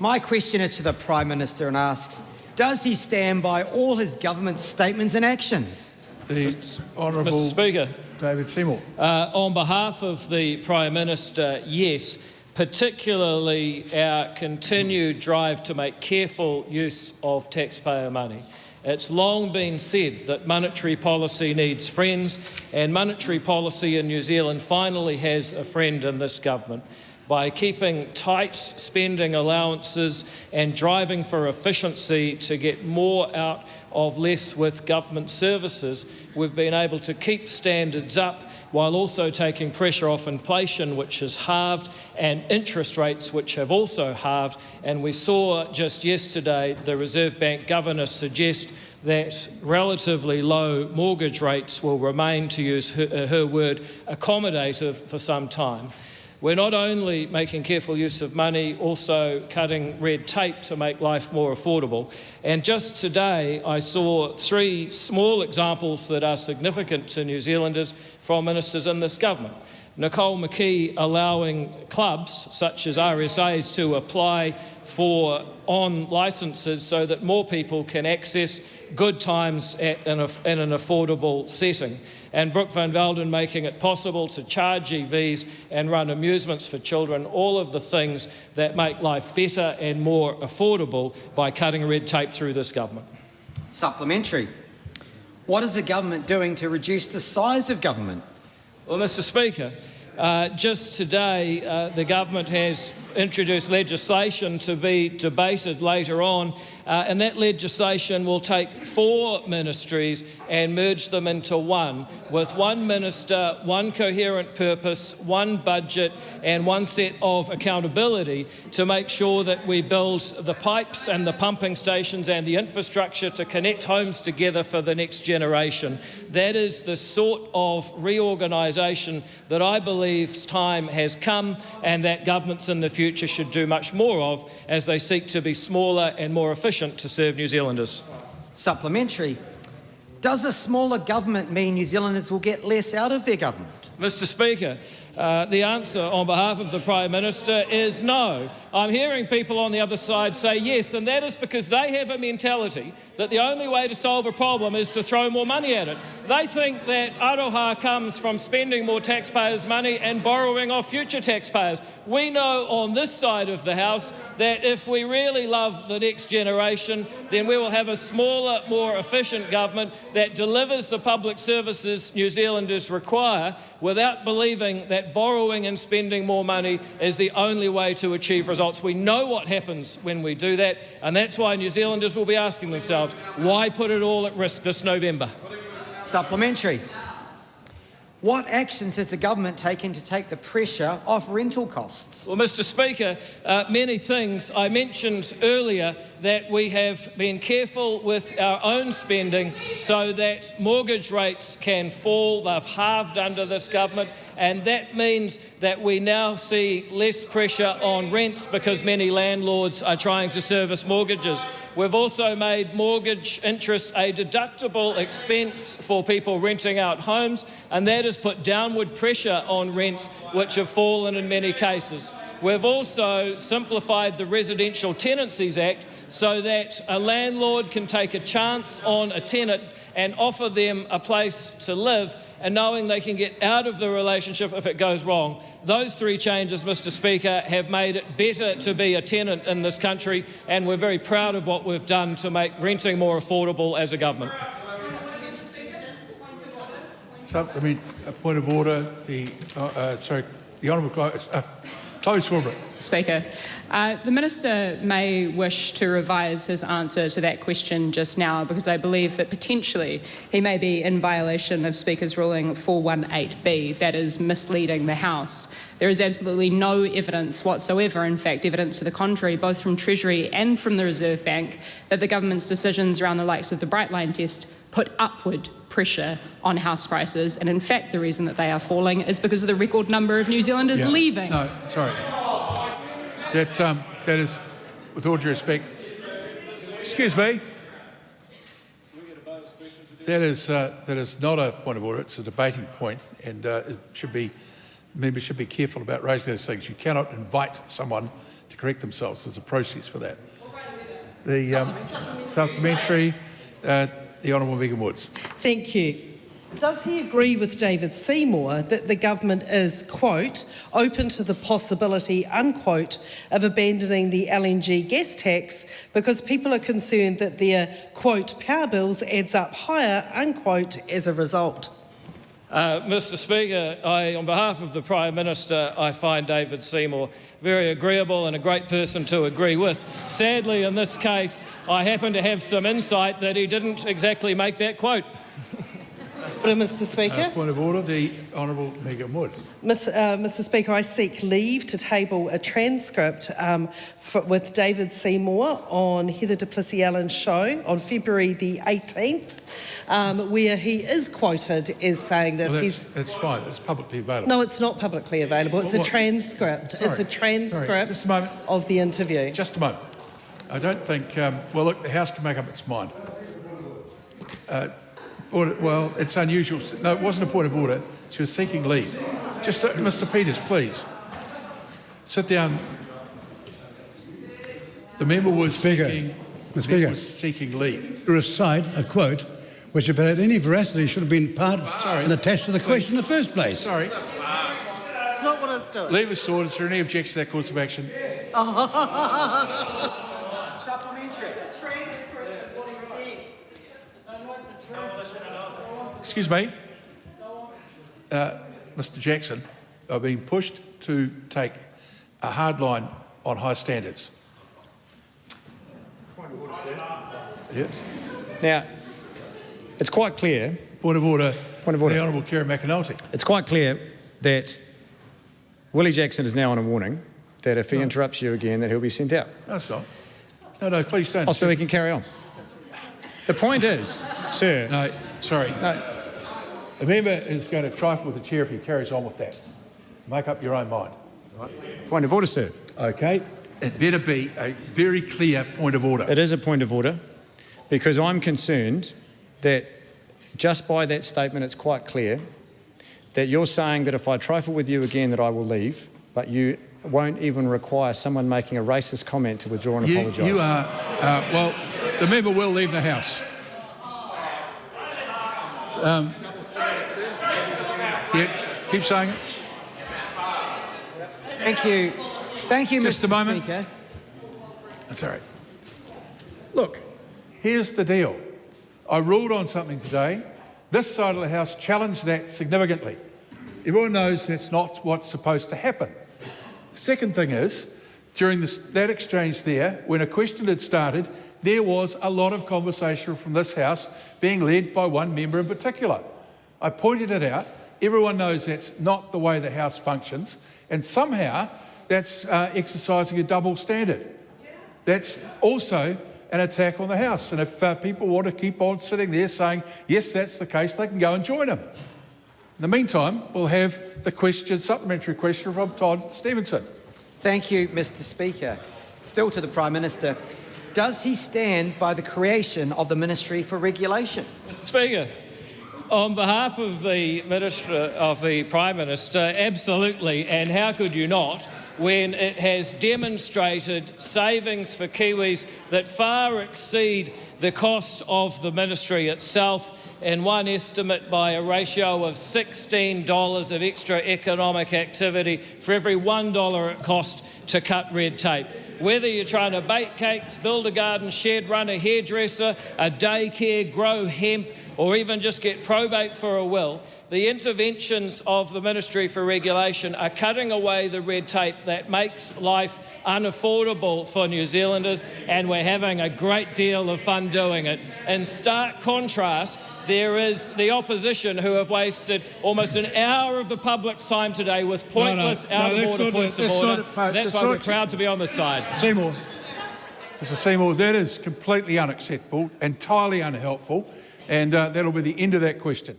My question is to the Prime Minister and asks, does he stand by all his government's statements and actions? The Honourable Mr. Speaker, David Seymour. on behalf of the Prime Minister, yes, particularly our continued drive to make careful use of taxpayer money. It's long been said that monetary policy needs friends, and monetary policy in New Zealand finally has a friend in this government. By keeping tight spending allowances and driving for efficiency to get more out of less with government services, we've been able to keep standards up while also taking pressure off inflation, which has halved, and interest rates, which have also halved. And we saw just yesterday the Reserve Bank Governor suggest that relatively low mortgage rates will remain, to use her word, accommodative for some time. We're not only making careful use of money, also cutting red tape to make life more affordable. And just today, I saw 3 small examples that are significant to New Zealanders from ministers in this government. Nicole McKee allowing clubs, such as RSAs, to apply for licences so that more people can access good times in an affordable setting. And Brooke van Velden making it possible to charge EVs and run amusements for children, all of the things that make life better and more affordable by cutting red tape through this government. Supplementary. What is the government doing to reduce the size of government? Well, Mr. Speaker, just today the government has introduced legislation to be debated later on, and that legislation will take 4 ministries and merge them into one, with one minister, one coherent purpose, one budget and one set of accountability to make sure that we build the pipes and the pumping stations and the infrastructure to connect homes together for the next generation. That is the sort of reorganisation that I believe's time has come, and that governments in the future should do much more of as they seek to be smaller and more efficient to serve New Zealanders. Supplementary. Does a smaller government mean New Zealanders will get less out of their government? Mr. Speaker, the answer on behalf of the Prime Minister is no. I'm hearing people on the other side say yes, and that is because they have a mentality that the only way to solve a problem is to throw more money at it. They think that aroha comes from spending more taxpayers' money and borrowing off future taxpayers. We know on this side of the House that if we really love the next generation, then we will have a smaller, more efficient government that delivers the public services New Zealanders require without believing that borrowing and spending more money is the only way to achieve results. We know what happens when we do that, and that's why New Zealanders will be asking themselves, why put it all at risk this November? Supplementary. What actions has the government taken to take the pressure off rental costs? Well, Mr. Speaker, many things. I mentioned earlier that we have been careful with our own spending so that mortgage rates can fall. They've halved under this government, and that means that we now see less pressure on rents because many landlords are trying to service mortgages. We've also made mortgage interest a deductible expense for people renting out homes, and that has put downward pressure on rents, which have fallen in many cases. We've also simplified the Residential Tenancies Act so that a landlord can take a chance on a tenant and offer them a place to live, and knowing they can get out of the relationship if it goes wrong. Those 3 changes, Mr. Speaker, have made it better to be a tenant in this country, and we're very proud of what we've done to make renting more affordable as a government. A point of order. The Honourable Chloe Swarbrick. Speaker, the Minister may wish to revise his answer to that question just now, because I believe that potentially he may be in violation of Speaker's ruling 418B, that is misleading the House. There is absolutely no evidence whatsoever, in fact evidence to the contrary, both from Treasury and from the Reserve Bank, that the government's decisions around the likes of the Bright Line test put upward pressure on house prices, and in fact the reason that they are falling is because of the record number of New Zealanders leaving. No, sorry. That is, with all due respect, excuse me. That is not a point of order. It's a debating point, and members should be careful about raising those things. You cannot invite someone to correct themselves. There's a process for that. The supplementary, the Honourable Megan Woods. Thank you. Does he agree with David Seymour that the government is, quote, open to the possibility, unquote, of abandoning the LNG gas tax because people are concerned that their, quote, power bills adds up higher, unquote, as a result? Mr Speaker, on behalf of the Prime Minister, I find David Seymour very agreeable and a great person to agree with. Sadly, in this case, I happen to have some insight that he didn't exactly make that quote. Mr Speaker. Point of order, the Honourable Megan Wood. Mr Speaker, I seek leave to table a transcript with David Seymour on Heather du Plessis-Allen's show on February the 18th, where he is quoted as saying this. Well, that's fine. It's publicly available. No, it's not publicly available. It's a transcript. Sorry. It's a transcript Just a moment. of the interview. Just a moment. I don't think... well, look, the House can make up its mind. Well, it's unusual. No, it wasn't a point of order. She was seeking leave. Just, Mr Peters, please. Sit down. The member was seeking leave. To recite a quote which, if it had any veracity, should have been part and attached to the question in the first place. Sorry. It's not what it's doing. Leave is sought. Is there any objection to that course of action? Supplementary. Excuse me. Mr Jackson, I've been pushed to take a hard line on high standards. Point of order, sir. Yeah. Now, it's quite clear. Point of order. Point of order. The Honourable Karen McAnulty. It's quite clear that Willie Jackson is now on a warning that if he interrupts you again, that he'll be sent out. No, it's not. No, please don't. Oh, so he can carry on. The point is, sir... No, sorry. No. The member is going to trifle with the chair if he carries on with that. Make up your own mind. Right? Point of order, sir. Okay. It better be a very clear point of order. It is a point of order because I'm concerned that just by that statement it's quite clear that you're saying that if I trifle with you again that I will leave, but you won't even require someone making a racist comment to withdraw and apologise. You are... well, the member will leave the House. Yeah, keep saying it. Thank you, Just Mr. a moment. Speaker. That's all right. Look, here's the deal. I ruled on something today. This side of the House challenged that significantly. Everyone knows that's not what's supposed to happen. Second thing is, during that exchange there, when a question had started, there was a lot of conversation from this House being led by one member in particular. I pointed it out. Everyone knows that's not the way the House functions, and somehow that's exercising a double standard. That's also an attack on the House, and if people want to keep on sitting there saying, yes, that's the case, they can go and join them. In the meantime, we'll have the supplementary question from Todd Stevenson. Thank you, Mr. Speaker. Still to the Prime Minister. Does he stand by the creation of the Ministry for Regulation? Mr Speaker, on behalf of the Prime Minister, absolutely, and how could you not, when it has demonstrated savings for Kiwis that far exceed the cost of the ministry itself, and one estimate by a ratio of $16 of extra economic activity for every $1 it costs to cut red tape. Whether you're trying to bake cakes, build a garden shed, run a hairdresser, a daycare, grow hemp, or even just get probate for a will, the interventions of the Ministry for Regulation are cutting away the red tape that makes life unaffordable for New Zealanders, and we're having a great deal of fun doing it. In stark contrast, there is the opposition who have wasted almost an hour of the public's time today with pointless out-of-order points of order. That's why we're proud to be on this side. Seymour. Mr Seymour, that is completely unacceptable, entirely unhelpful, and that'll be the end of that question.